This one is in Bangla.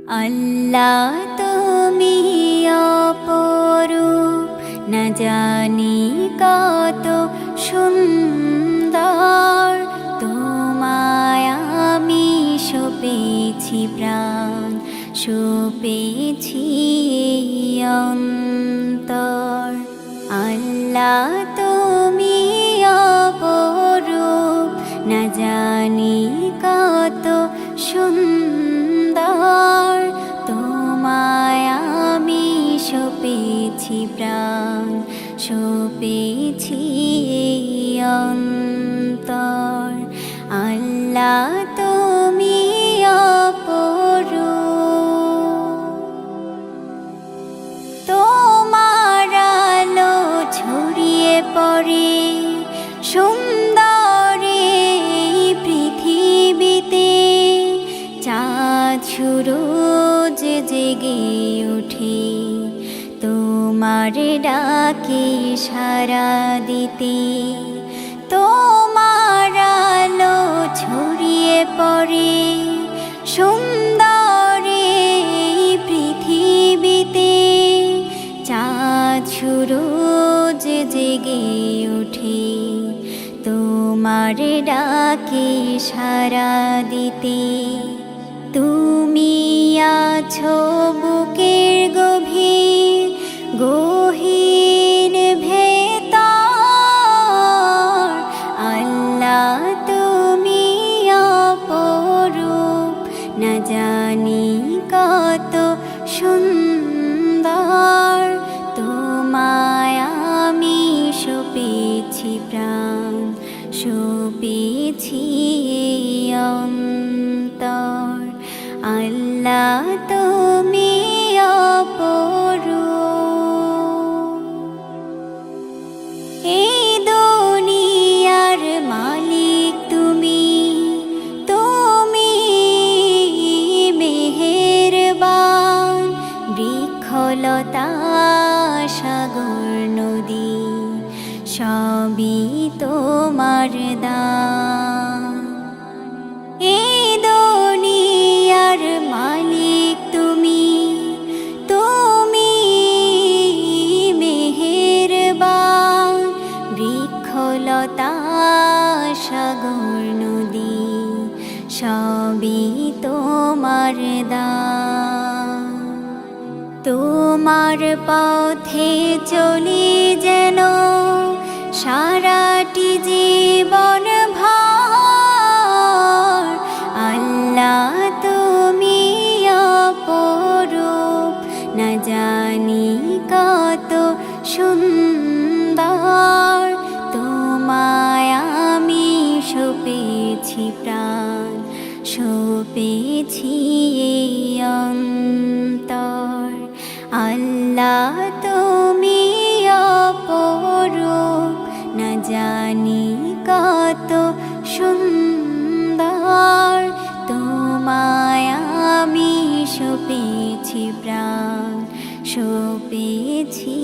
আল্লাহ তুমি অপরূপ, না জানি কত সুন্দর। তোমায় আমি সপেছি প্রাণ, সপেছি অন্তর। আল্লাহ তুমি অপরূপ, না জানি কত সুন্দর। তোমায় আমি সপেছি প্রাণ, সপেছি অন্তর। আল্লাহ তুমি অপরূপ, তোমার আলো ছড়িয়ে পড়ে সুন্দরী পৃথিবীতে। চাঁদ সূরজ জেগে ওঠে তোমার ডাকে সাড়া দিতে। তোমার আলো ছড়িয়ে পড়ে সুন্দরী পৃথিবীতে। চাঁদ সূরজ জেগে ওঠে তোমার ডাকে সাড়া দিতে। তুমি আছো বুকের গভীর গহীন ভেতর। আল্লাহ তুমি অপরূপ, না জানি কত সুন্দর। তোমায় আমি সপেছি প্রাণ, সপেছি অন্তর। আল্লাহ তুমি অপরূপ, এই দুনিয়ার মালিক তুমি। তুমি মেহেরবান, বৃক্ষলতা সাগর নদী সবই তোমার দান। এই দুনিয়ার মালিক তুমি। তুমি মেহেরবান, বৃক্ষলতা সাগর নদী সবই তোমার দান। তোমার পথে চলি যেন সারাটি জীবন ভর। আল্লাহ তুমি অপরূপ, না জানি কত সুন্দর। তোমায় আমি সপেছি প্রাণ, সপেছি অন্তর। আল্লাহ তুমি অপরূপ, না জানি কত সুন্দর। তোমায় আমি সপেছি প্রাণ, সপেছি